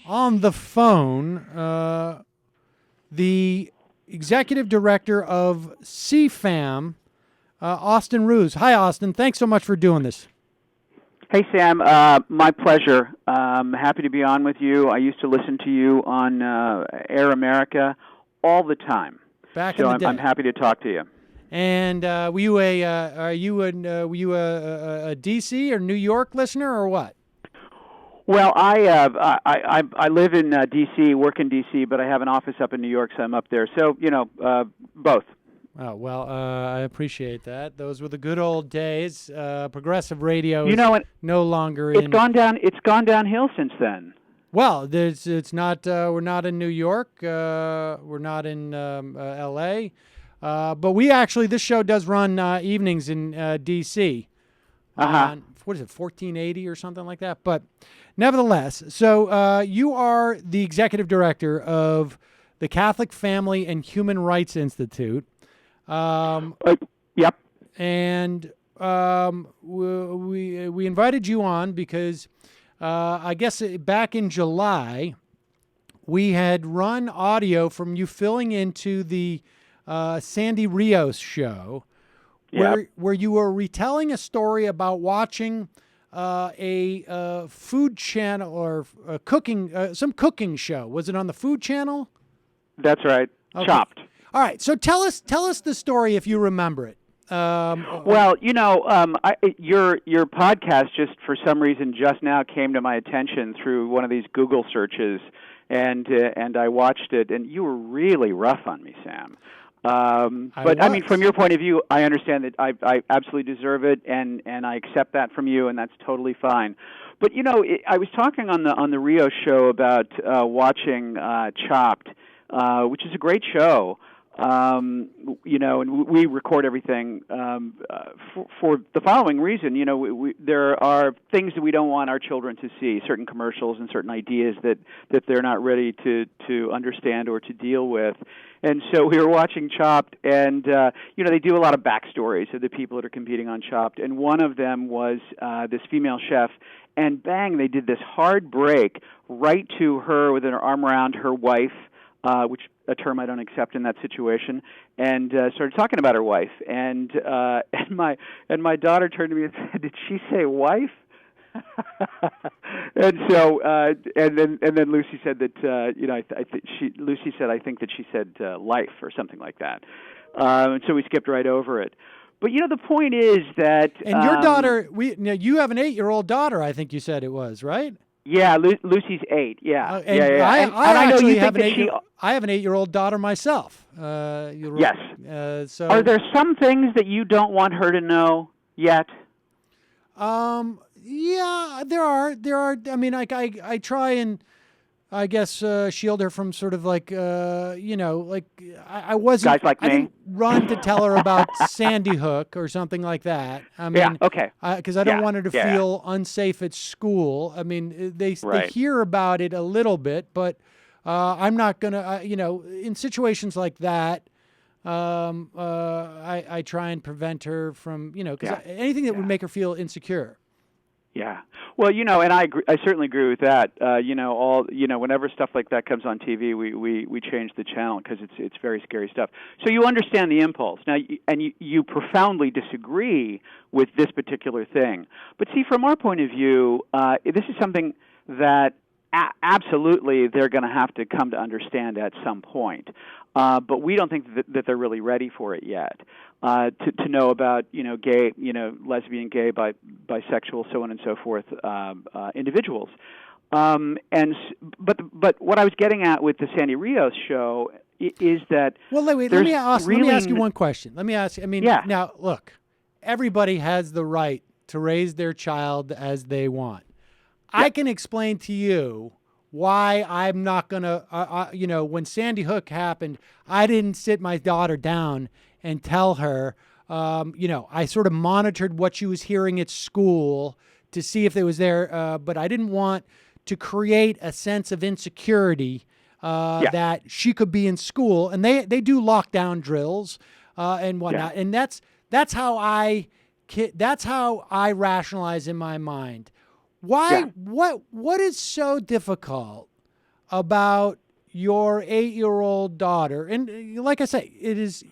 on the phone the executive director of CFAM, Austin Ruse. Hi, Austin. Thanks so much for doing this. Hey, Sam. My pleasure. Happy to be on with you. I used to listen to you on Air America all the time. Back in the day. I'm happy to talk to you. And were you a DC or New York listener or what? Well, I live in D.C., work in D.C., but I have an office up in New York, so I'm up there. So, both. Oh, well, I appreciate that. Those were the good old days. Progressive radio is no longer It's gone downhill since then. Well, it's not. We're not in New York. We're not in L.A. But this show does run evenings in D.C. What is it, 1480 or something like that? But nevertheless, so you are the executive director of the Catholic Family and Human Rights Institute. Yep. And we invited you on because I guess back in July, we had run audio from you filling into the Sandy Rios show, where you were retelling a story about watching a food channel or some cooking show. Was it on the Food Channel? That's right. Okay. Chopped. All right. So tell us the story if you remember it. Well, your podcast just for some reason just now came to my attention through one of these Google searches, and I watched it, and you were really rough on me, Sam. But I mean, from your point of view, I understand that I absolutely deserve it, and I accept that from you, and that's totally fine. But I was talking on the Rio show about watching Chopped, which is a great show. And we record everything for the following reason. There are things that we don't want our children to see, certain commercials and certain ideas that they're not ready to understand or to deal with. And so we were watching Chopped, and they do a lot of backstories of the people that are competing on Chopped. And one of them was this female chef, and bang, they did this hard break right to her with an arm around her wife, which a term I don't accept in that situation, and started talking about her wife. And my daughter turned to me and said, "Did she say wife?" And so and then Lucy said that Lucy said I think that she said life or something like that. And so we skipped right over it. But the point is that your daughter, you have an 8-year-old daughter. I think you said it was right. Yeah, Lucy's 8. Yeah, I have an 8-year-old daughter myself. Yes. So are there some things that you don't want her to know yet? Yeah, there are. I mean, I try and I guess shield her from sort of like I wasn't. Guys like I me. didn't run to tell her about Sandy Hook or something like that. I mean, okay. Because I don't want her to feel unsafe at school. I mean, they hear about it a little bit, but I'm not gonna. In situations like that, I try and prevent her from because anything that would make her feel insecure. Yeah. Well, and I certainly agree with that. Whenever stuff like that comes on TV, we change the channel because it's very scary stuff. So you understand the impulse. Now, you profoundly disagree with this particular thing. But see, from our point of view, this is something that absolutely they're going to have to come to understand at some point. But we don't think that they're really ready for it yet. To know about gay, lesbian, gay, bisexual, so on and so forth, individuals, but what I was getting at with the Sandy Rios show is that let me ask you one question. Let me ask. Now look, everybody has the right to raise their child as they want. Yep. I can explain to you why I'm not gonna. When Sandy Hook happened, I didn't sit my daughter down and tell her, I sort of monitored what she was hearing at school to see if it was there, but I didn't want to create a sense of insecurity that she could be in school. And they do lockdown drills and whatnot, and that's how I rationalize in my mind. Why? What is so difficult about your 8-year-old daughter, and like I say, it is,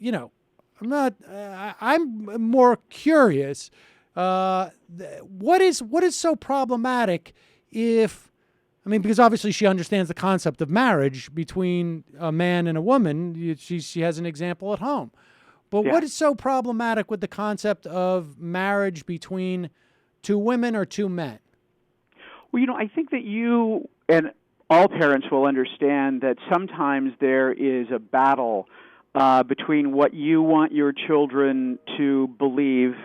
I'm more curious. What is so problematic because obviously she understands the concept of marriage between a man and a woman. She has an example at home. But what is so problematic with the concept of marriage between two women or two men? Well, I think that you and all parents will understand that sometimes there is a battle between what you want your children to believe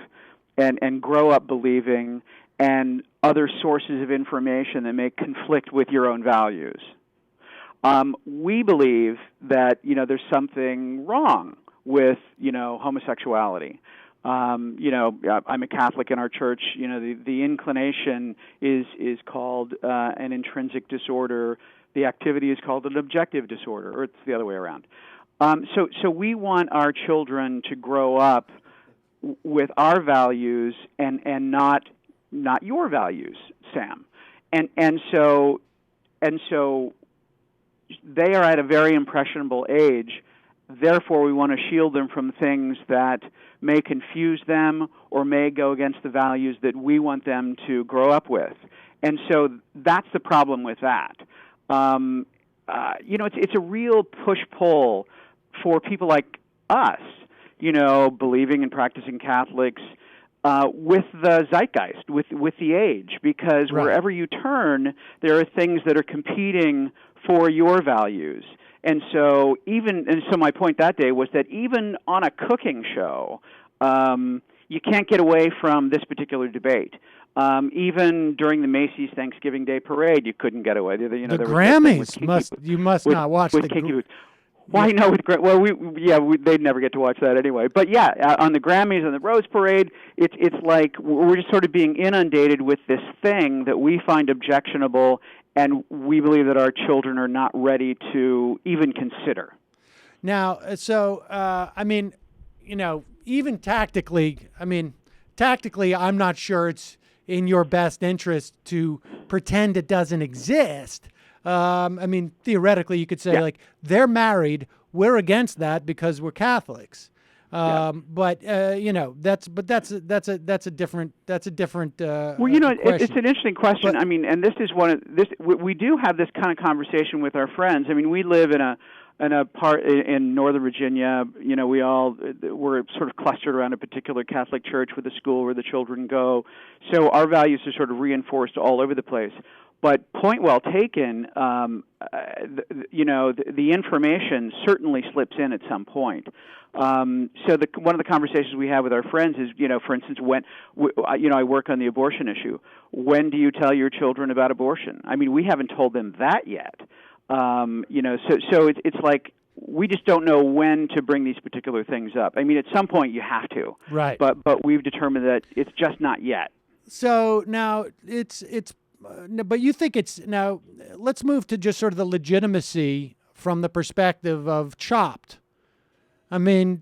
and grow up believing and other sources of information that may conflict with your own values. We believe that, there's something wrong with, homosexuality. I'm a Catholic in our church. The inclination is called an intrinsic disorder. The activity is called an objective disorder, or it's the other way around. So we want our children to grow up with our values and not your values, Sam. And so they are at a very impressionable age. Therefore, we want to shield them from things that may confuse them or may go against the values that we want them to grow up with. And so that's the problem with that. It's a real push-pull for people like us, believing and practicing Catholics, with the zeitgeist, with the age, because wherever you turn, there are things that are competing for your values. And so my point that day was that even on a cooking show, you can't get away from this particular debate. Even during the Macy's Thanksgiving Day Parade, you couldn't get away. The Grammys you must not watch the. Well, I know. They'd never get to watch that anyway. But on the Grammys and the Rose Parade, it's like we're just sort of being inundated with this thing that we find objectionable, and we believe that our children are not ready to even consider. Now, even tactically, I'm not sure it's in your best interest to pretend it doesn't exist. Theoretically, you could say they're married. We're against that because we're Catholics. But that's a different. It's an interesting question. And this is we do have this kind of conversation with our friends. We live in a part in Northern Virginia. We're sort of clustered around a particular Catholic church with a school where the children go. So our values are sort of reinforced all over the place. But point well taken. The information certainly slips in at some point. One of the conversations we have with our friends is, for instance, when I work on the abortion issue. When do you tell your children about abortion? We haven't told them that yet. So it's like we just don't know when to bring these particular things up. At some point you have to. Right. But we've determined that it's just not yet. So now but you think it's now. Let's move to just sort of the legitimacy from the perspective of Chopped. They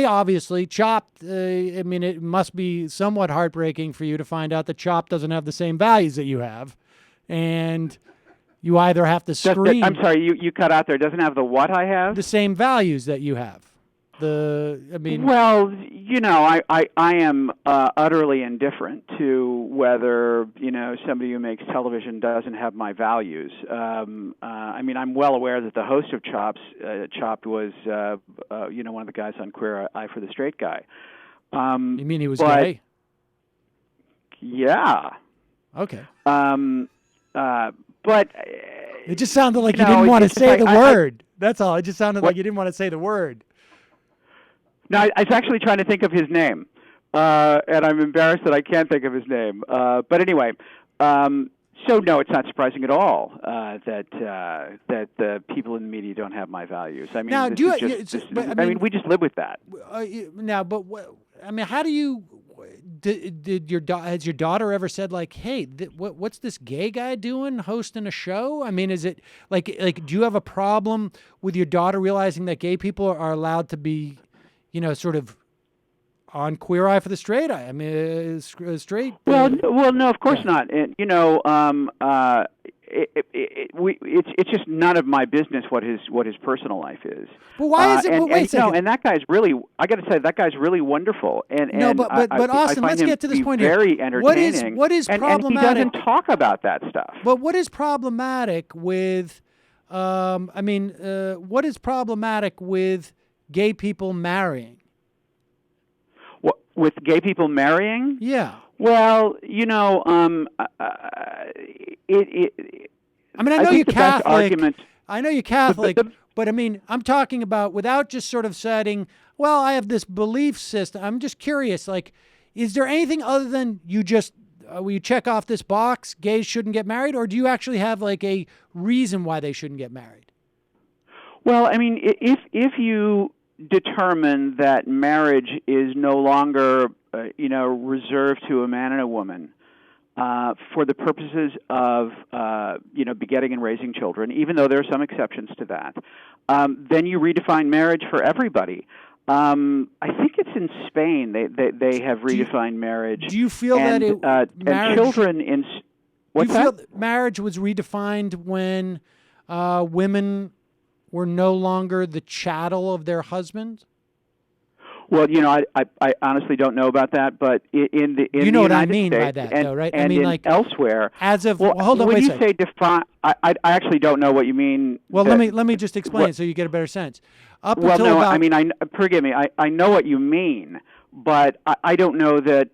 obviously Chopped. It must be somewhat heartbreaking for you to find out that Chopped doesn't have the same values that you have, and you either have to scream. I'm sorry, you cut out there. Doesn't have the what I have? The same values that you have. Well, I am utterly indifferent to whether somebody who makes television doesn't have my values. I'm well aware that the host of Chopped was one of the guys on Queer Eye for the Straight Guy. You mean he was gay? Yeah. Okay. But it just sounded like you didn't want to say the word. That's all. It just sounded like you didn't want to say the word. No, I was actually trying to think of his name, and I'm embarrassed that I can't think of his name. But anyway, so no, it's not surprising at all that the people in the media don't have my values. Now, we just live with that. How do you? Has your daughter ever said hey, what's this gay guy doing hosting a show? Is it like do you have a problem with your daughter realizing that gay people are allowed to be, sort of on Queer Eye for the Straight Eye? Straight. Well, no, of course not. And it's just none of my business what his personal life is. Well, why is it? Well, wait a second. And that guy's really, I got to say, that guy's really wonderful. But Austin, let's get to this point here. Very entertaining. What is problematic? And he doesn't talk about that stuff. But what is problematic with? What is problematic with gay people marrying? With gay people marrying? Yeah. Well, I know you're Catholic. I know you're Catholic, but I'm talking about without just sort of saying, well, I have this belief system. I'm just curious, like, is there anything other than you just, will you check off this box, gays shouldn't get married, or do you actually have like a reason why they shouldn't get married? Well, if you determine that marriage is no longer, reserved to a man and a woman for the purposes of, begetting and raising children, even though there are some exceptions to that, then you redefine marriage for everybody. I think it's in Spain they have redefined marriage. Do you feel that marriage, and children in what's do you feel that? Marriage was redefined when women were no longer the chattel of their husbands? Well, I honestly don't know about that, but in the you know what I mean States, by that, and, though, right? And like elsewhere. As of hold on, when you say define, I actually don't know what you mean. Well, let me just explain it so you get a better sense. Forgive me. I know what you mean, but I don't know that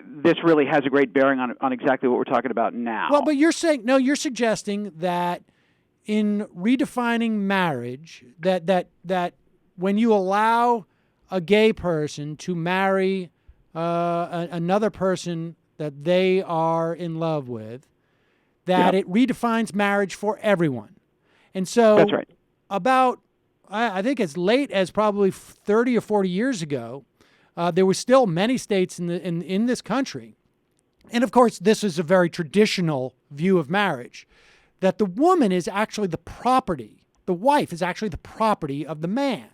this really has a great bearing on exactly what we're talking about now. Well, but you're suggesting that in redefining marriage, that when you allow a gay person to marry another person that they are in love with, that it redefines marriage for everyone. And so that's right. About, I think as late as probably 30 or 40 years ago, there were still many states in this country, and of course this is a very traditional view of marriage, that the woman is actually the property, the wife is actually the property of the man.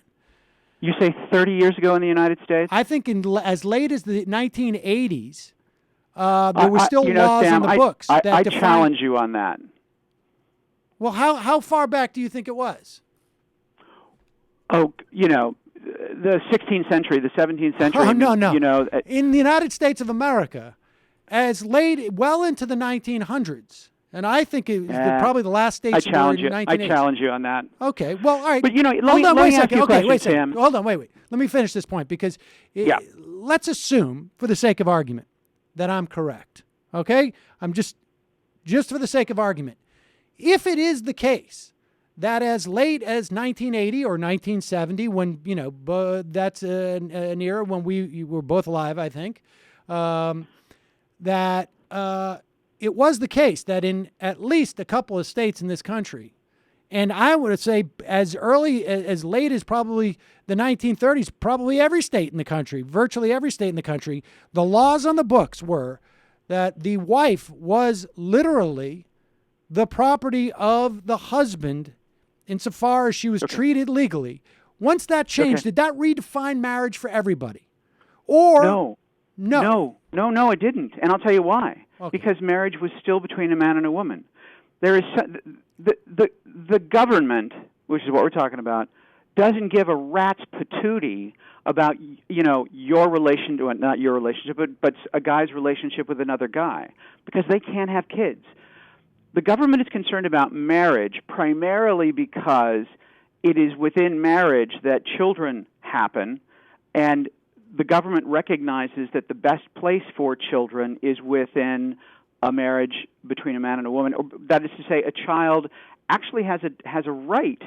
You say 30 years ago in the United States? I think as late as the 1980s, there were still laws Sam, on the books. I challenge you on that. Well, how far back do you think it was? Oh, the 16th century, the 17th century. Oh, no. In the United States of America, well into the 1900s. And I think it was probably the last state. I challenge you on that. Okay. Well, all right. But let me ask you a question, wait a second. Hold on. Wait. Let me finish this point because let's assume, for the sake of argument, that I'm correct. Okay. I'm just for the sake of argument. If it is the case that as late as 1980 or 1970, when that's an era when we were both alive, I think, that. It was the case that in at least a couple of states in this country, and I would say as late as probably the 1930s, probably every state in the country, virtually every state in the country, the laws on the books were that the wife was literally the property of the husband insofar as she was treated legally. Once that changed, did that redefine marriage for everybody? Or No, it didn't. And I'll tell you why. Okay. Because marriage was still between a man and a woman. There is the government, which is what we're talking about, doesn't give a rat's patootie about your relation to not your relationship, but a guy's relationship with another guy, because they can't have kids. The government is concerned about marriage primarily because it is within marriage that children happen, and the government recognizes that the best place for children is within a marriage between a man and a woman. Or, that is to say, a child actually has a right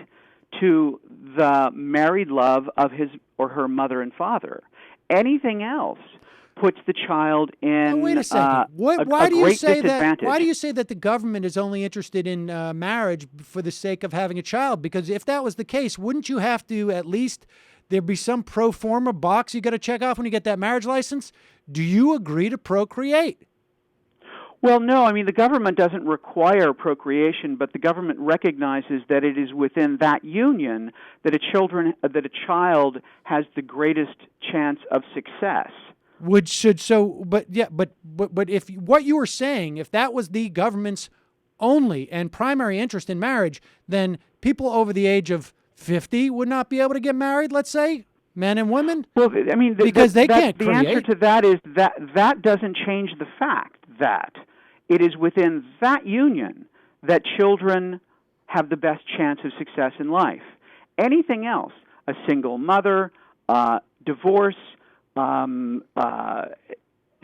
to the married love of his or her mother and father. Anything else puts the child in wait a second. Why do you say that? Why do you say that the government is only interested in marriage for the sake of having a child? Because if that was the case, wouldn't you have to at least there'd be some pro forma box you got to check off when you get that marriage license? Do you agree to procreate? Well, no. I mean, the government doesn't require procreation, but the government recognizes that it is within that union that a child has the greatest chance of success. But if what you were saying, if that was the government's only and primary interest in marriage, then people over the age of 50 would not be able to get married, let's say, men and women? Well, I mean, because they can't create. The answer to that is that doesn't change the fact that it is within that union that children have the best chance of success in life. Anything else, a single mother, divorce,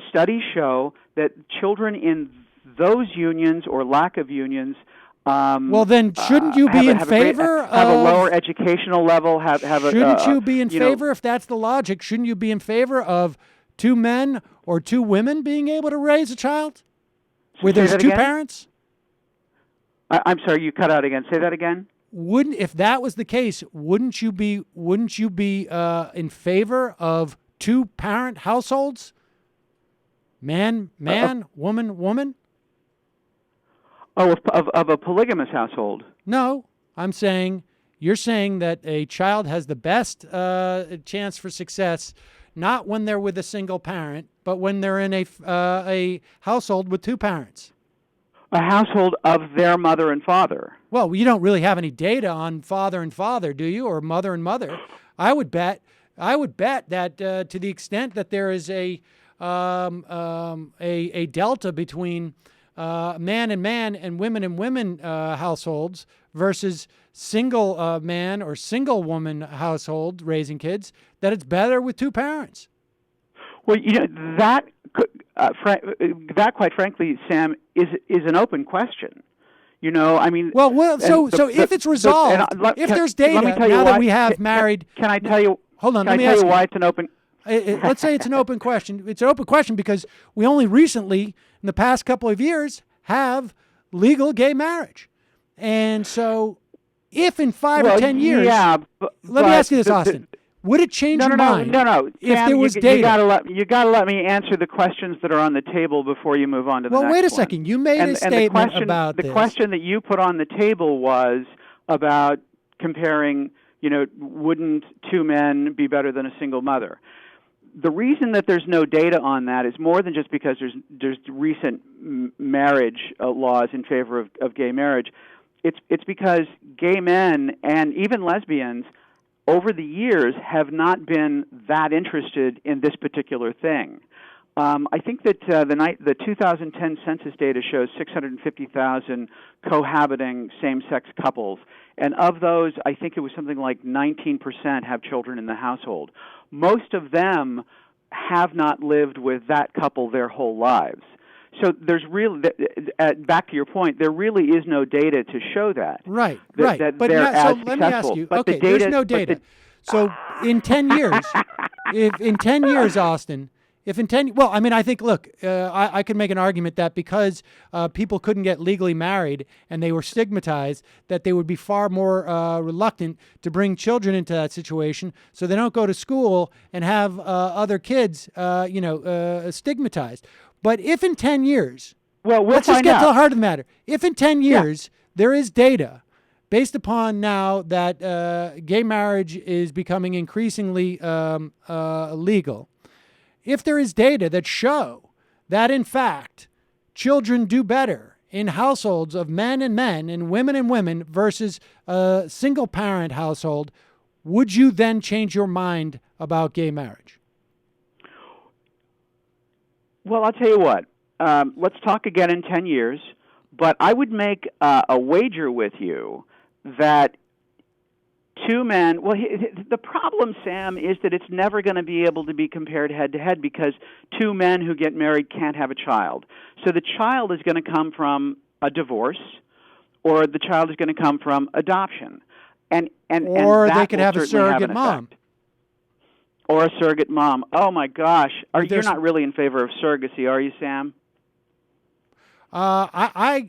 studies show that children in those unions or lack of unions well, then shouldn't you be in favor of... Have a lower educational level, Shouldn't you be in favor, if that's the logic, shouldn't you be in favor of 2 men or 2 women being able to raise a child? Where there's 2 parents? I'm sorry, you cut out again. Say that again. If that was the case, wouldn't you be in favor of 2-parent households? Man, woman, woman? Oh, of a polygamous household? No, you're saying that a child has the best chance for success, not when they're with a single parent, but when they're in a household with 2 parents. A household of their mother and father. Well, you don't really have any data on father and father, do you, or mother and mother? I would bet that to the extent that there is a delta between man and women households versus single man or single woman household raising kids, that it's better with 2 parents. Well, that quite frankly, Sam, is an open question. I mean. Well. So if it's resolved, if there's data now that we have married. Can I tell you? Hold on. Can I tell you why it's an open? Let's say it's an open question. It's an open question because we only recently, in the past couple of years, have legal gay marriage, and so if in 5 or 10 years, let me ask you this, Austin. Would it change your mind? No. If Sam, there was data, you gotta let me answer the questions that are on the table before you move on to the next one. Well, wait a second. You made a statement about this. The question that you put on the table was about comparing. Wouldn't 2 men be better than a single mother? The reason that there's no data on that is more than just because there's recent marriage laws in favor of gay marriage. It's because gay men and even lesbians over the years have not been that interested in this particular thing. I think that the 2010 census data shows 650,000 cohabiting same-sex couples, and of those, I think it was something like 19% have children in the household. Most of them have not lived with that couple their whole lives. So there's really, back to your point, there really is no data to show that. Right. That but they're as so successful. Let me ask you. But okay, there's no data. So in 10 years, in 10 years, Austin, I think, look, I could make an argument that because people couldn't get legally married and they were stigmatized, that they would be far more reluctant to bring children into that situation, so they don't go to school and have other kids, stigmatized. But if in 10 years, let's just get to the heart of the matter. If in 10 years there is data based upon now that gay marriage is becoming increasingly legal, if there is data that show that, in fact, children do better in households of men and women versus a single-parent household, would you then change your mind about gay marriage? Well, I'll tell you what. Let's talk again in 10 years, but I would make a wager with you that 2 men, the problem, Sam, is that it's never going to be able to be compared head-to-head because 2 men who get married can't have a child. So the child is going to come from a divorce, or the child is going to come from adoption. Or they could have a surrogate mom. Or a surrogate mom. Oh, my gosh. You're not really in favor of surrogacy, are you, Sam? I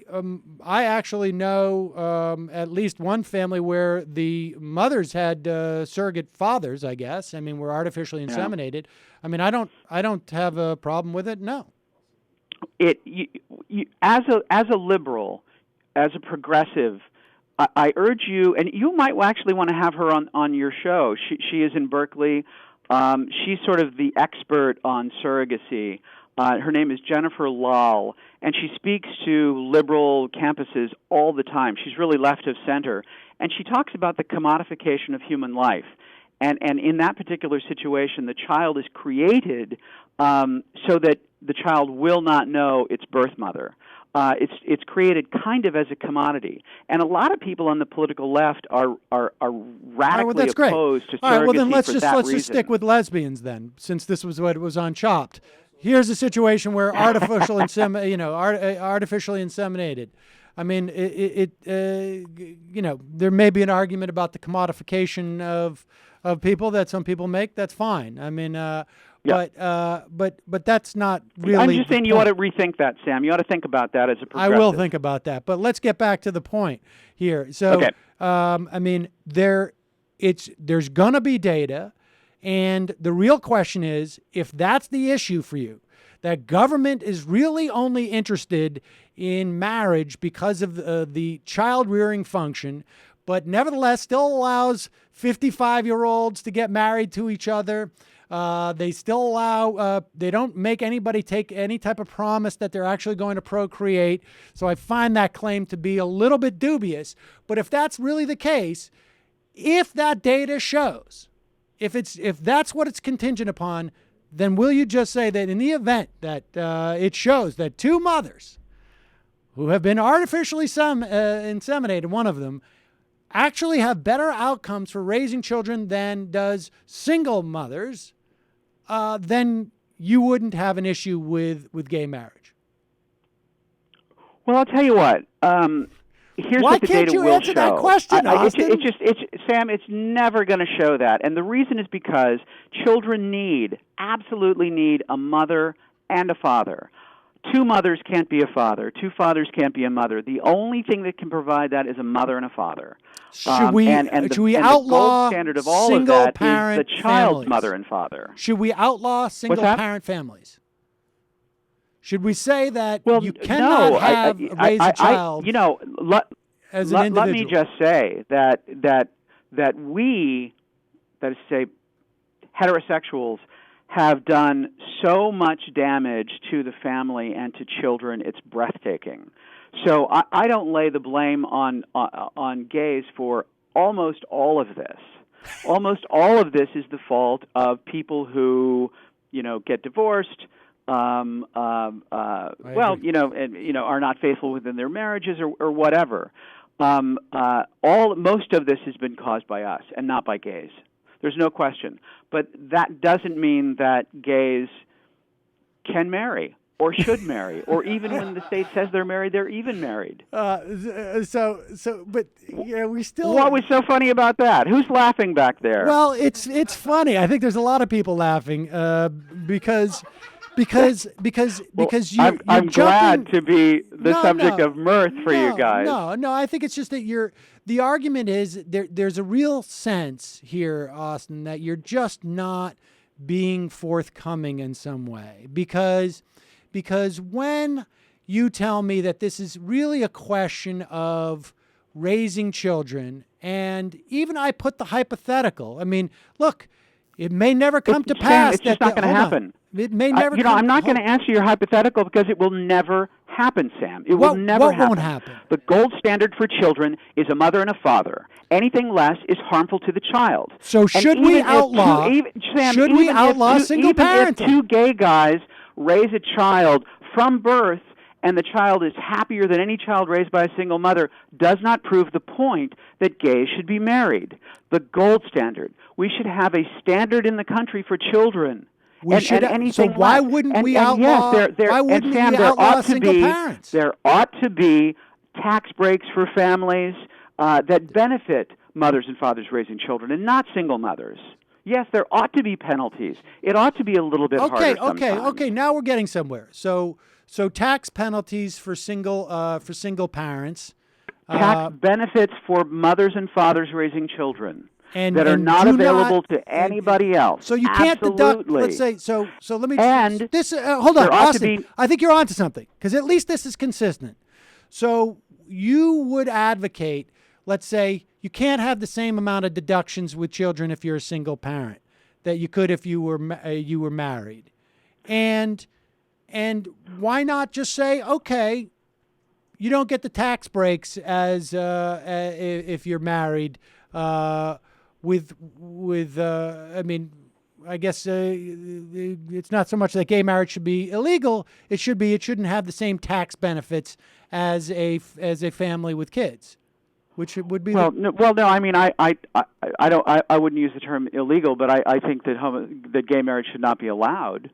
actually know at least one family where the mothers had surrogate fathers, I guess. I mean, were artificially inseminated. I mean, I don't have a problem with it. No. As a liberal, as a progressive, I urge you, and you might actually want to have her on your show. She is in Berkeley. She's sort of the expert on surrogacy. Her name is Jennifer Lal, and she speaks to liberal campuses all the time. She's really left of center, and she talks about the commodification of human life. And in that particular situation, the child is created so that the child will not know its birth mother. It's created kind of as a commodity, and a lot of people on the political left are radically opposed to surrogacy. All right, well then let's for just that let's reason. just stick with lesbians then, since this was what was on Chopped. Here's a situation where artificially inseminated. I mean, there may be an argument about the commodification of people that some people make. That's fine. I mean, but that's not really. I'm just saying you ought to rethink that, Sam. You ought to think about that as a progressive. I will think about that. But let's get back to the point here. So, okay. I mean, there's going to be data, and the real question is, if that's the issue for you, that government is really only interested in marriage because of the child-rearing function, but nevertheless still allows 55-year-olds to get married to each other. They still allow, they don't make anybody take any type of promise that they're actually going to procreate. So I find that claim to be a little bit dubious. But if that's really the case, if that data shows, if that's what it's contingent upon, then will you just say that in the event that it shows that two mothers who have been artificially inseminated, one of them, actually have better outcomes for raising children than does single mothers, then you wouldn't have an issue with gay marriage? Well, I'll tell you what. Here's what the data will show. Why can't you answer that question, Austin? Sam, it's never going to show that. And the reason is because children absolutely need a mother and a father. Two mothers can't be a father. Two fathers can't be a mother. The only thing that can provide that is a mother and a father. Should we outlaw the gold standard of all of that is the child's mother and father? Should we outlaw single-parent families? Should we say that you cannot raise a child as an individual? Let me just say that we, that is to say, heterosexuals, have done so much damage to the family and to children, it's breathtaking. So I don't lay the blame on gays for almost all of this. Almost all of this is the fault of people who, get divorced, are not faithful within their marriages or whatever. Most of this has been caused by us and not by gays. There's no question. But that doesn't mean that gays can marry or should marry, or even when the state says they're married, they're even married. But we still. What was so funny about that? Who's laughing back there? Well, it's funny. I think there's a lot of people laughing because you're I'm glad to be the subject of mirth for you guys. No. I think it's just that the argument is there's a real sense here, Austin, that you're just not being forthcoming in some way because when you tell me that this is really a question of raising children, and even I put the hypothetical. I mean, look, it may never come to pass. It's just not going to happen. It may never. I'm not going to answer your hypothetical because it will never happen, Sam. It will never happen. What won't happen? The gold standard for children is a mother and a father. Anything less is harmful to the child. So should we outlaw? Should we outlaw single parenting? Even if two gay guys raise a child from birth and the child is happier than any child raised by a single mother, does not prove the point that gays should be married. The gold standard. We should have a standard in the country for children. So why wouldn't we outlaw? Why wouldn't we outlaw single parents? There ought to be tax breaks for families that benefit mothers and fathers raising children, and not single mothers. Yes, there ought to be penalties. It ought to be a little bit harder sometimes. Okay. Now we're getting somewhere. So tax penalties for single parents. Tax benefits for mothers and fathers raising children. That are not available to anybody else. So you can't deduct. Let's say so. Let me. And this. Hold on, Austin. I think you're onto something because at least this is consistent. So you would advocate. Let's say you can't have the same amount of deductions with children if you're a single parent that you could if you were married, and And why not just say, okay, you don't get the tax breaks as if you're married I mean, I guess it's not so much that gay marriage should be illegal. It shouldn't have the same tax benefits as a family with kids, which would be. No. I mean, I wouldn't use the term illegal, but I think that gay marriage should not be allowed.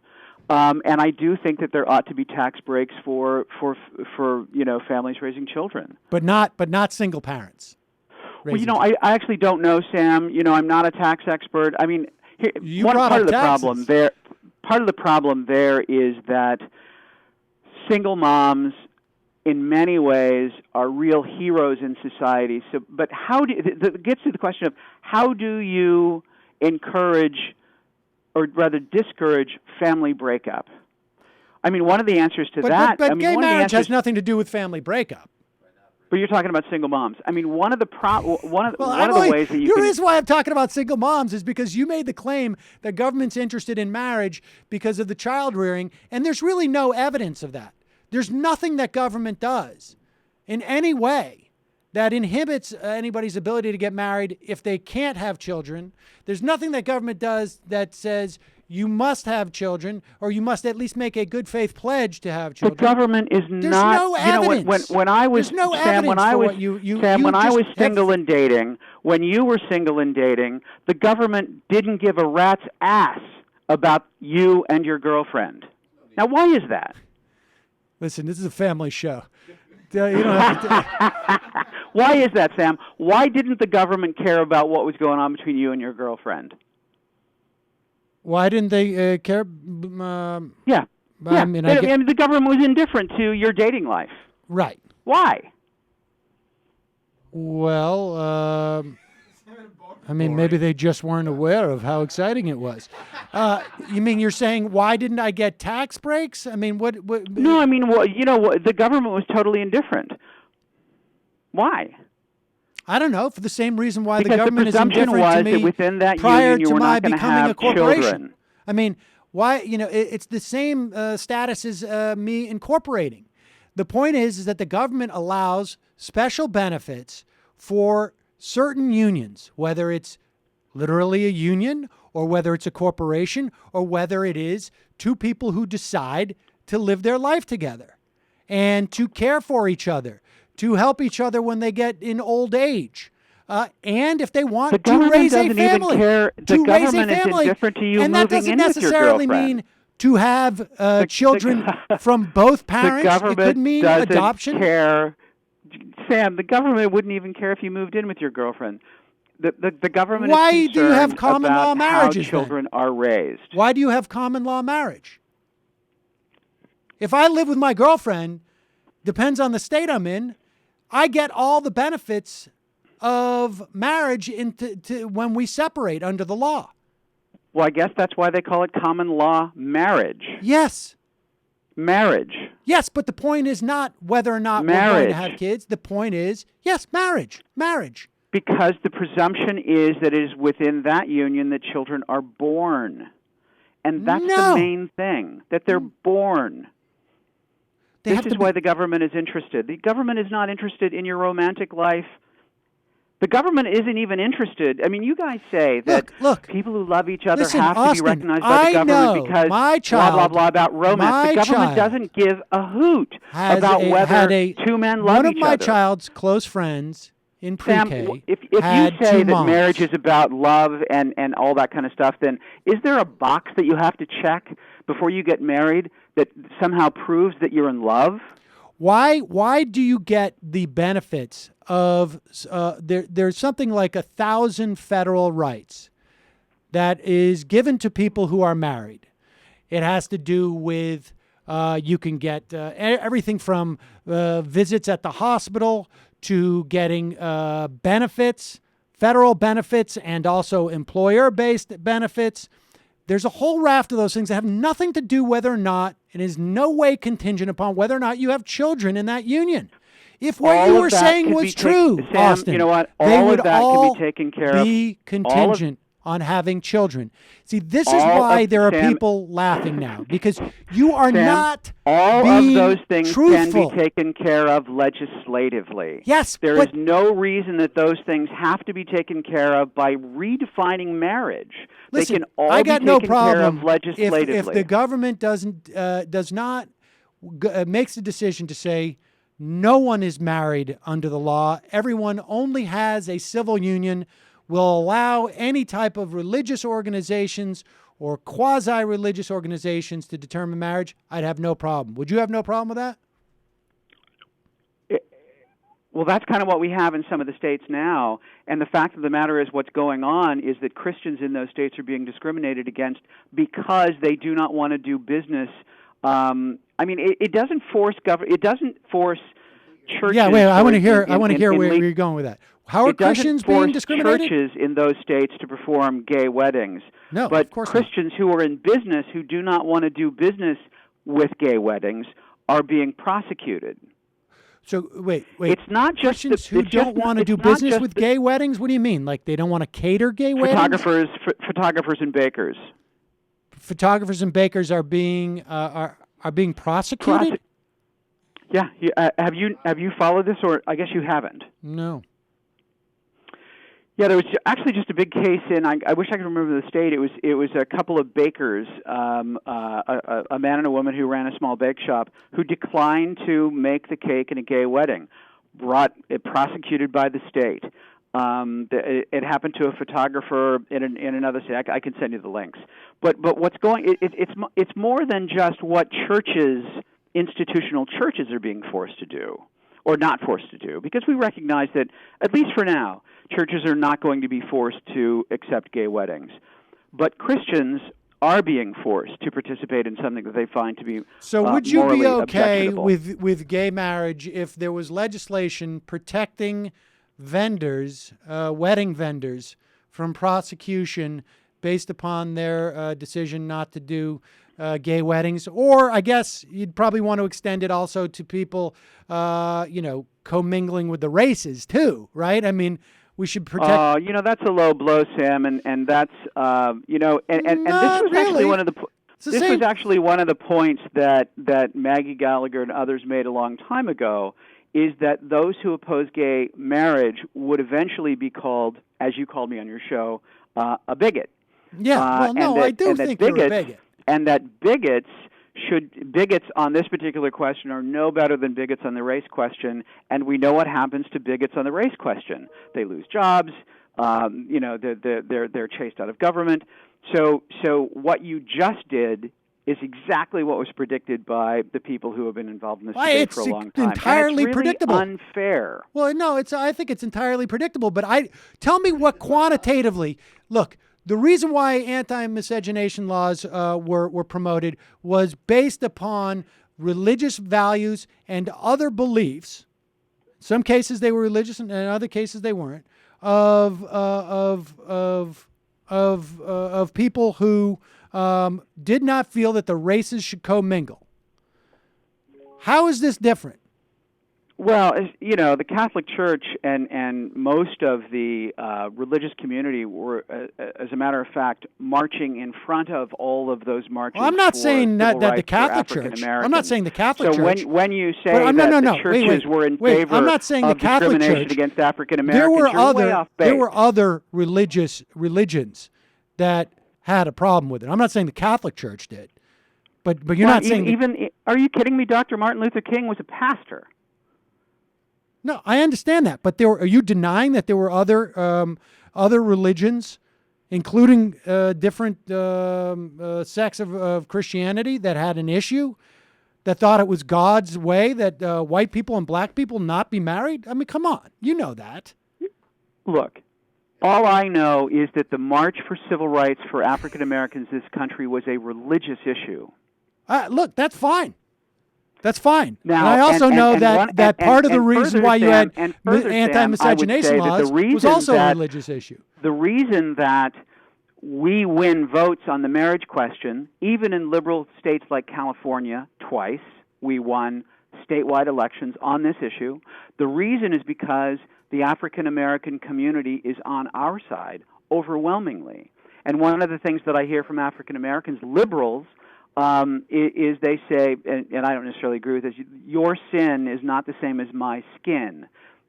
And I do think that there ought to be tax breaks for families raising children. But not single parents. Well, I actually don't know, Sam. I'm not a tax expert. I mean, part of the problem there is that single moms, in many ways, are real heroes in society. So, but it gets to the question of how do you encourage, or rather discourage, family breakup? I mean, one of the answers to that. But gay marriage has nothing to do with family breakup. But you're talking about single moms. I mean, one of the ways that you the reason why I'm talking about single moms is because you made the claim that government's interested in marriage because of the child rearing, and there's really no evidence of that. There's nothing that government does in any way that inhibits anybody's ability to get married if they can't have children. There's nothing that government does that says you must have children, or you must at least make a good faith pledge to have children. The government is There's not. No evidence. When I was There's no Sam, when I was when I was single and dating, when you were single and dating, the government didn't give a rat's ass about you and your girlfriend. Now, why is that? Listen, this is a family show. You don't have to Why is that, Sam? Why didn't the government care about what was going on between you and your girlfriend? Why didn't they care? Yeah. I mean, the government was indifferent to your dating life. Right. Why? Well, I mean, maybe they just weren't aware of how exciting it was. You mean you're saying, why didn't I get tax breaks? I mean, what? No, I mean, the government was totally indifferent. Why? I don't know, for the same reason why because the government is indifferent to me that within that prior union, you to were my not becoming have a corporation. Children. I mean, why? It's the same status as me incorporating. The point is that the government allows special benefits for certain unions, whether it's literally a union or whether it's a corporation or whether it is two people who decide to live their life together and to care for each other, to help each other when they get in old age. And if they want to raise a family, the government is indifferent to you and that doesn't necessarily mean to have children from both parents. It could mean adoption. Sam, the government wouldn't even care if you moved in with your girlfriend. The government Why is concerned do you have common law marriages, how children are raised. Why do you have common law marriage? If I live with my girlfriend, depends on the state I'm in, I get all the benefits of marriage when we separate under the law. Well, I guess that's why they call it common law marriage. Yes. Marriage. Yes, but the point is not whether or not we're going to have kids. The point is, yes, marriage. Marriage. Because the presumption is that it is within that union that children are born. And that's the main thing, that they're born. This is why the government is interested. The government is not interested in your romantic life. The government isn't even interested. I mean, you guys say that people who love each other have to be recognized by the government because blah, blah, blah about romance. The government doesn't give a hoot about whether two men love each other. One of my child's close friends in pre-K Sam, if you say that marriage is about love and all that kind of stuff, then is there a box that you have to check before you get married that somehow proves that you're in love? Why do you get the benefits of there's something like 1,000 federal rights that is given to people who are married? It has to do with you can get everything from visits at the hospital to getting benefits, federal benefits, and also employer-based benefits. There's a whole raft of those things that have nothing to do whether or not, it is no way contingent upon whether or not you have children in that union. If what you were saying was true, Sam, Austin, you know what? they All would of that all can be taken care of. be contingent on having children. See, this is why there are people laughing now, because you are not all being of those things truthful. can be taken care of legislatively. Yes, there is no reason that those things have to be taken care of by redefining marriage. Listen, they can all I got be no taken problem care of legislatively. if the government does not makes a decision to say no one is married under the law, everyone only has a civil union, will allow any type of religious organizations or quasi-religious organizations to determine marriage, I'd have no problem. Would you have no problem with that? Well, that's kind of what we have in some of the states now. And the fact of the matter is what's going on is that Christians in those states are being discriminated against because they do not want to do business. It doesn't force it doesn't force churches. Yeah, wait. I want to hear where you're going with that. How are Christians being discriminated? It doesn't force churches in those states to perform gay weddings. No, but of course Christians who are in business who do not want to do business with gay weddings are being prosecuted. So wait. It's not just Christians who don't want to do business with gay weddings. What do you mean? Like they don't want to cater gay weddings? Photographers and bakers. Photographers and bakers are being prosecuted. Yeah. Have you followed this, or I guess you haven't? No. Yeah, there was actually just a big case in. I wish I could remember the state. It was a couple of bakers, a man and a woman who ran a small bake shop, who declined to make the cake in a gay wedding, prosecuted by the state. It happened to a photographer in another state. I can send you the links. But what's going? It's more than just what institutional churches are being forced to do, or not forced to do, because we recognize that, at least for now, churches are not going to be forced to accept gay weddings. But Christians are being forced to participate in something that they find to be So would you be okay objectionable. with gay marriage if there was legislation protecting vendors, wedding vendors, from prosecution based upon their decision not to do gay weddings? Or I guess you'd probably want to extend it also to people, commingling with the races too, right? I mean, we should protect. That's a low blow, Sam, and that's and this was actually one of the. This was actually one of the points that Maggie Gallagher and others made a long time ago, is that those who oppose gay marriage would eventually be called, as you called me on your show, a bigot. Yeah, I do think you're a bigot. And that bigots on this particular question are no better than bigots on the race question, and we know what happens to bigots on the race question. They lose jobs, they're chased out of government. So what you just did is exactly what was predicted by the people who have been involved in this debate for a long time. It's entirely and it's really predictable. Unfair. Well, no, I think it's entirely predictable. But tell me what quantitatively. Look, the reason why anti-miscegenation laws were promoted was based upon religious values and other beliefs. In some cases they were religious, and in other cases they weren't. Of people who did not feel that the races should commingle. How is this different? Well, the Catholic Church and most of the religious community were, as a matter of fact, marching in front of all of those marches. Well, I'm not saying that the Catholic Church. I'm not saying the Catholic Church. So when you say the churches were in favor I'm not saying of the Catholic discrimination Church against African Americans, there were other religions that had a problem with it. I'm not saying the Catholic Church did, but you're not saying are you kidding me? Dr. Martin Luther King was a pastor. No, I understand that, but are you denying that there were other religions, including different sects of Christianity, that had an issue, that thought it was God's way that white people and black people not be married? I mean, come on, you know that. Look, all I know is that the March for Civil Rights for African Americans in this country was a religious issue. Look, that's fine. That's fine. Now, and I also know that part of the reason why you had anti-miscegenation laws was also a religious issue. The reason that we win votes on the marriage question, even in liberal states like California, twice, we won statewide elections on this issue. The reason is because the African American community is on our side overwhelmingly. And one of the things that I hear from African Americans, liberals, is they say, and I don't necessarily agree with this, your sin is not the same as my skin.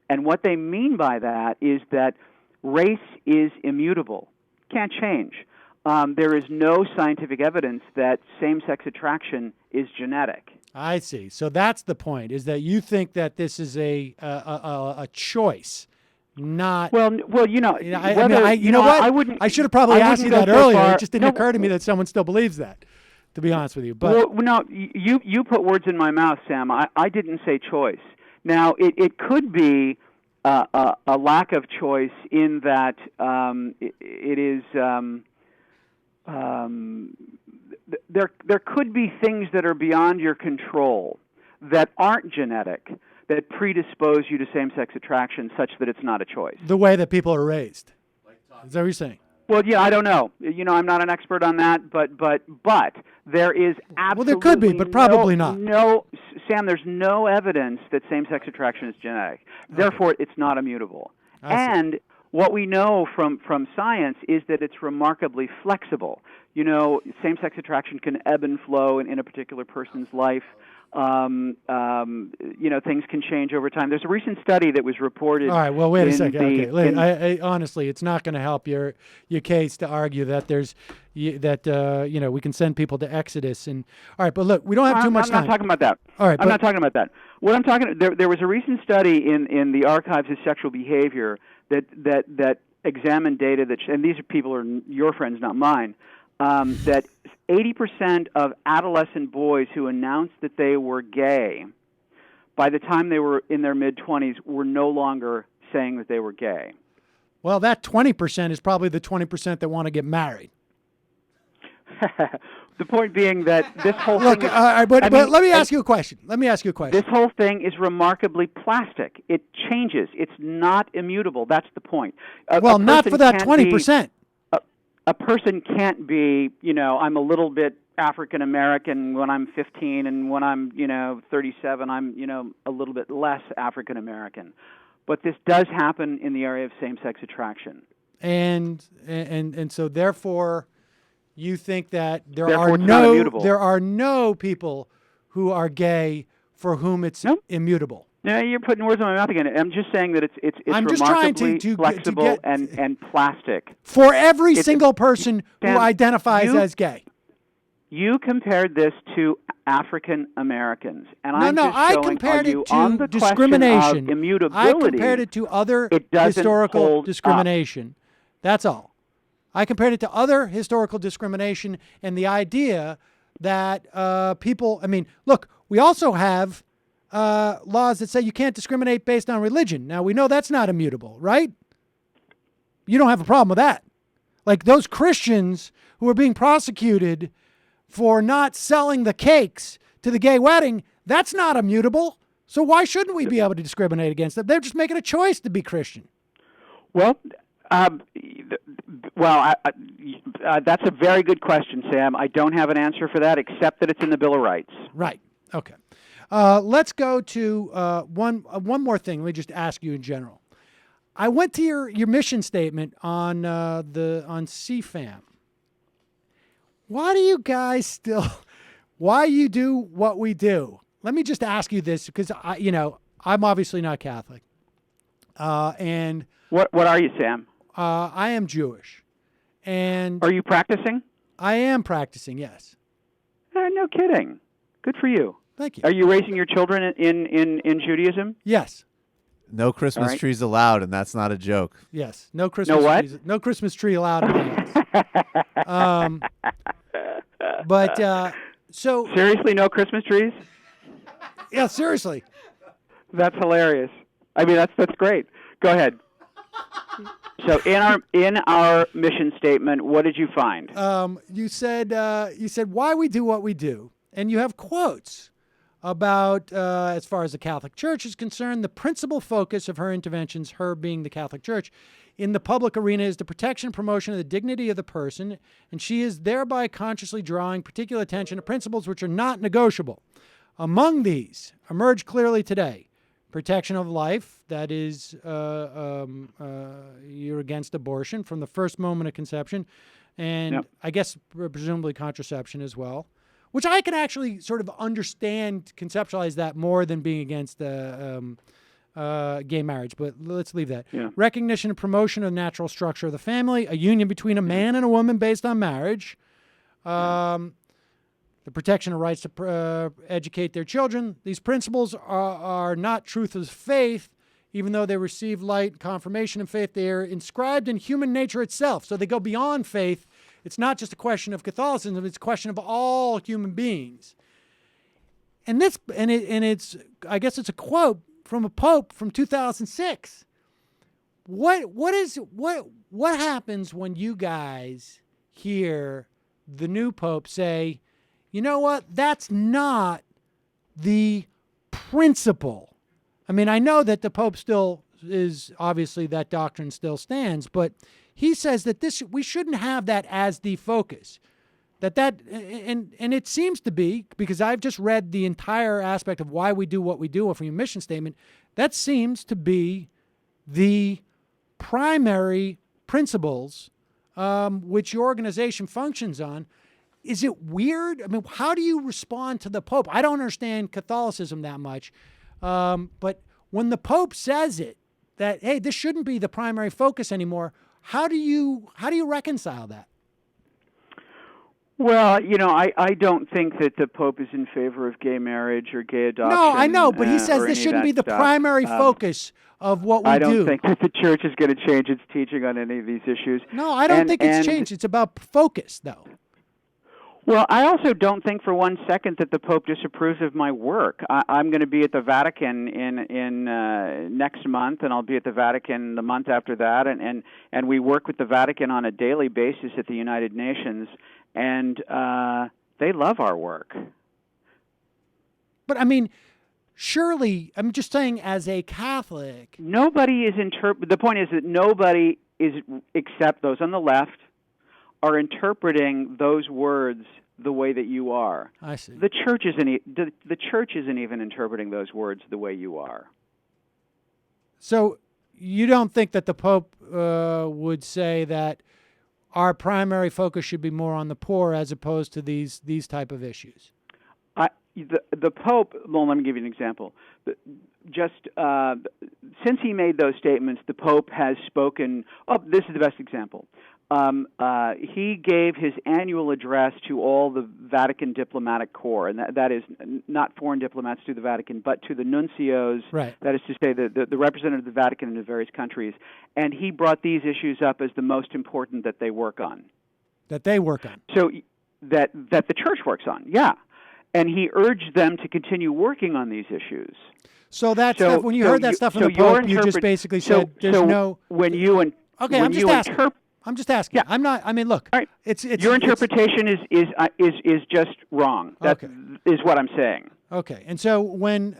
And what they mean by that is that race is immutable, can't change. There is no scientific evidence that same-sex attraction is genetic. I see. So that's the point, is that you think that this is a choice, not... Well, you know what? I wouldn't. I should have probably asked you that earlier. Far. It just didn't occur to me that someone still believes that, to be honest with you. But no, you put words in my mouth, Sam. I didn't say choice. Now, it could be a lack of choice in that it is... there could be things that are beyond your control that aren't genetic that predispose you to same-sex attraction such that it's not a choice. The way that people are raised. Is that what you're saying? Well, yeah, I don't know. You know, I'm not an expert on that, but there is absolutely well, there could be, but probably not. No, Sam, there's no evidence that same-sex attraction is genetic. Okay. Therefore, it's not immutable. And what we know from science is that it's remarkably flexible. You know, same-sex attraction can ebb and flow in a particular person's life. You know, things can change over time. There's a recent study that was reported. All right. Well, wait a second. Okay. I honestly, it's not going to help your case to argue that we can send people to Exodus. And all right, but look, we don't have too much time. I'm not talking about that. All right. I'm not talking about that. What I'm talking there was a recent study in the Archives of Sexual Behavior that examined data and these people are your friends, not mine. That 80% of adolescent boys who announced that they were gay, by the time they were in their mid-20s, were no longer saying that they were gay. Well, that 20% is probably the 20% that want to get married. The point being that this whole thing... But let me ask you a question. This whole thing is remarkably plastic. It changes. It's not immutable. That's the point. Not for that 20%. A person can't be, you know, I'm a little bit African American when I'm 15, and when I'm, 37, I'm, a little bit less African American. But this does happen in the area of same-sex attraction. And so therefore, you think that there are no people who are gay for whom it's immutable. No, you're putting words in my mouth again. I'm just saying that it's remarkably flexible and plastic. For every single person who identifies as gay. You compared this to African Americans, and I compared it to discrimination. Immutability, I compared it to other historical discrimination. That's all. I compared it to other historical discrimination and the idea that people. I mean, look, we also have laws that say you can't discriminate based on religion. Now, we know that's not immutable, right? You don't have a problem with that. Like those Christians who are being prosecuted for not selling the cakes to the gay wedding, that's not immutable. So why shouldn't we be able to discriminate against them? They're just making a choice to be Christian. Well, that's a very good question, Sam. I don't have an answer for that, except that it's in the Bill of Rights. Right. Okay. Let's go to one more thing. Let me just ask you in general. I went to your mission statement on CFAM. Why do you guys why you do what we do? Let me just ask you this, because I'm obviously not Catholic. And what are you, Sam? I am Jewish. And are you practicing? I am practicing, yes. No kidding. Good for you. Thank you. Are you raising your children in Judaism? Yes. No Christmas trees allowed, and that's not a joke. Yes. No Christmas trees. No Christmas tree allowed in my house. But so seriously, no Christmas trees? Yeah, seriously. That's hilarious. I mean, that's great. Go ahead. So in our mission statement, what did you find? You said why we do what we do, and you have quotes about, as far as the Catholic Church is concerned, the principal focus of her interventions, her being the Catholic Church, in the public arena is the protection and promotion of the dignity of the person, and she is thereby consciously drawing particular attention to principles which are not negotiable. Among these emerge clearly today protection of life, that is, you're against abortion from the first moment of conception, and I guess presumably contraception as well, which I can actually sort of understand, conceptualize that more than being against gay marriage, but let's leave that. Yeah. Recognition and promotion of the natural structure of the family, a union between a man and a woman based on marriage, the protection of rights to educate their children. These principles are not truth of faith, even though they receive light, confirmation of faith. They are inscribed in human nature itself, so they go beyond faith. It's not just a question of Catholicism; it's a question of all human beings. And it's I guess it's a quote from a pope from 2006. What happens when you guys hear the new pope say, you know what, that's not the principle? I mean, I know that the pope still is, obviously that doctrine still stands, but he says that we shouldn't have that as the focus. And it seems to be, because I've just read the entire aspect of why we do what we do from your mission statement, that seems to be the primary principles which your organization functions on. Is it weird? I mean, how do you respond to the Pope? I don't understand Catholicism that much, but when the Pope says it, that, hey, this shouldn't be the primary focus anymore, how do you reconcile that? Well, I don't think that the Pope is in favor of gay marriage or gay adoption. No, I know, but he says this shouldn't be the primary focus of what we do. I don't think that the Church is going to change its teaching on any of these issues. No, I don't think it's changed. It's about focus, though. Well, I also don't think for one second that the Pope disapproves of my work. I'm going to be at the Vatican in next month, and I'll be at the Vatican the month after that, and we work with the Vatican on a daily basis at the United Nations, and they love our work. But, I mean, surely, I'm just saying as a Catholic... Nobody is the point is that nobody is, except those on the left, are interpreting those words the way that you are. I see. The Church isn't even interpreting those words the way you are. So you don't think that the Pope would say that our primary focus should be more on the poor as opposed to these type of issues? The Pope, well, let me give you an example. Since he made those statements, the Pope has spoken. Oh, this is the best example. He gave his annual address to all the Vatican diplomatic corps, and that is not foreign diplomats to the Vatican, but to the nuncios, right. That is to say the representative of the Vatican in the various countries. And he brought these issues up as the most important that they work on. That they work on. So that the Church works on, yeah. And he urged them to continue working on these issues. So that stuff, when you heard that stuff from the Pope, you just basically said there's no... When you... Okay, I'm just asking. Yeah. I'm not. I mean, look. All right. It's your interpretation is just wrong. That is what I'm saying. Okay. And so when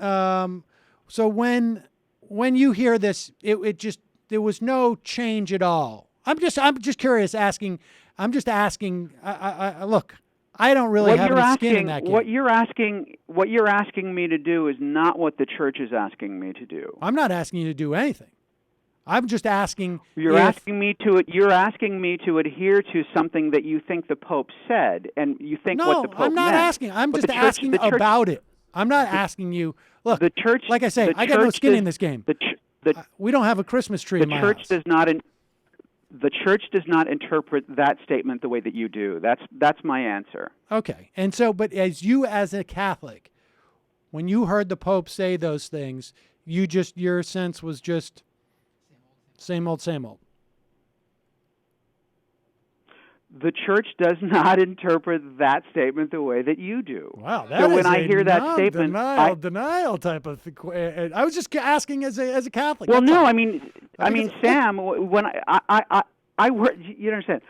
you hear this, there was no change at all. I'm just curious. I'm just asking. Look, I don't really have any skin in that game. What you're asking me to do is not what the Church is asking me to do. I'm not asking you to do anything. I'm just asking. You're asking me to adhere to something that you think the Pope said, and you think what the Pope meant. No, I'm not asking. I'm just asking about it. I'm not asking you. Look, the Church. Like I say, I got no skin in this game. We don't have a Christmas tree in my house. The Church does not interpret that statement the way that you do. That's my answer. Okay, and so, but as a Catholic, when you heard the Pope say those things, your sense was just. Same old, same old. The Church does not interpret that statement the way that you do. Wow, that when I hear that statement, denial type of thing. I was just asking as a Catholic. Well, no, I mean, Sam, when I work, you understand,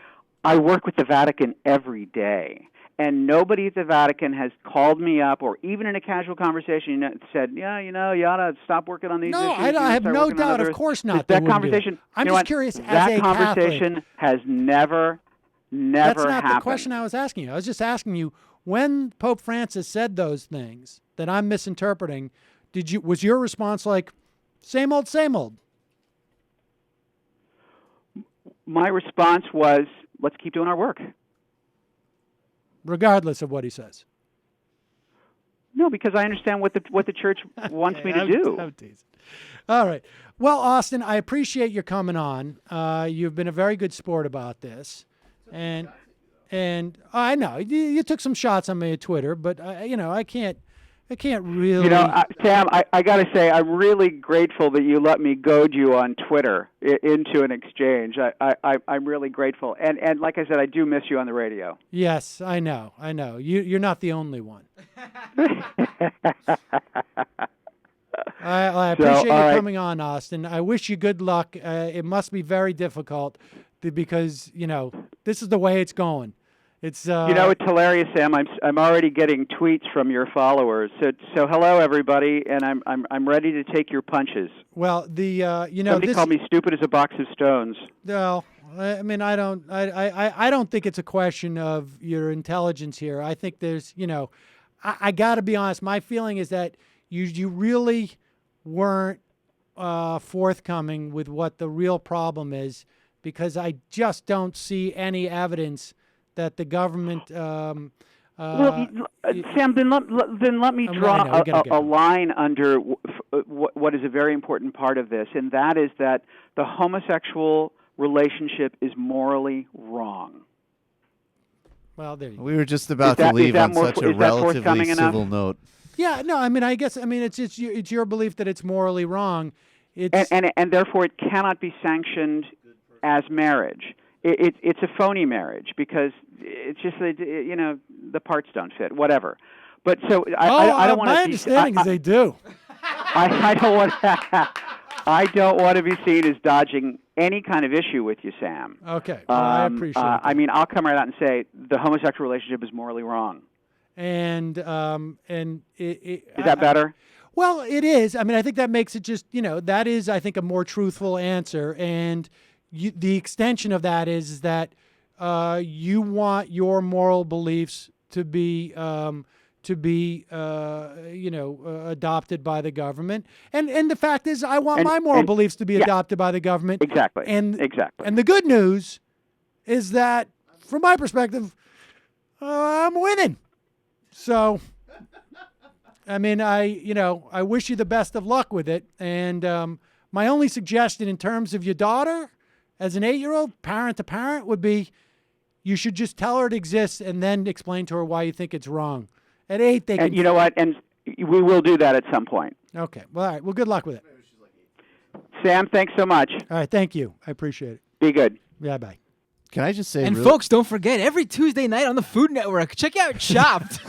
I work with the Vatican every day. And nobody at the Vatican has called me up, or even in a casual conversation, said, "Yeah, you ought to stop working on these issues." No, I have no doubt. Of course not. That conversation. I'm just curious. That conversation has never happened. That's not the question I was asking you. I was just asking you, when Pope Francis said those things that I'm misinterpreting, Was your response like, same old, same old? My response was, let's keep doing our work. Regardless of what he says. No, because I understand what the church wants me to do. I'm teasing. All right. Well, Austin, I appreciate your coming on. You've been a very good sport about this, and I know you took some shots on me at Twitter, but I can't really. Sam, I got to say, I'm really grateful that you let me goad you on Twitter into an exchange. I'm really grateful, and like I said, I do miss you on the radio. Yes, I know. You're not the only one. I appreciate you coming on, Austin. I wish you good luck. It must be very difficult because this is the way it's going. It's it's hilarious, Sam. I'm already getting tweets from your followers. So hello everybody, and I'm ready to take your punches. Well, somebody called me stupid as a box of stones. Well, I mean, I don't think it's a question of your intelligence here. I think there's I got to be honest. My feeling is that you really weren't forthcoming with what the real problem is, because I just don't see any evidence that the government. Sam, then let me draw a line under what is a very important part of this, and that is that the homosexual relationship is morally wrong. Well, there you go. We were just about to leave on such a relatively civil note. Yeah, no, I mean, it's your belief that it's morally wrong. And therefore it cannot be sanctioned as marriage. It's a phony marriage because it's just the parts don't fit, whatever. But so I don't want to. My understanding is they do. I don't want to be seen as dodging any kind of issue with you, Sam. Okay, well, I appreciate that. I mean, I'll come right out and say the homosexual relationship is morally wrong. And is that better? Well, it is. I mean, I think that makes it just that is, I think, a more truthful answer. And the extension of that is that you want your moral beliefs to be adopted by the government, and the fact is, I want my moral beliefs to be adopted by the government. Exactly. And the good news is that, from my perspective, I'm winning. So, I mean, I wish you the best of luck with it. And my only suggestion in terms of your daughter, as an 8-year-old, parent to parent, would be you should just tell her it exists and then explain to her why you think it's wrong. At 8, they can. And you know what? And we will do that at some point. Okay. Well, all right. Well, good luck with it. Sam, thanks so much. All right. Thank you. I appreciate it. Be good. Yeah, bye. Can I just say, and folks, don't forget, every Tuesday night on the Food Network, check out Chopped.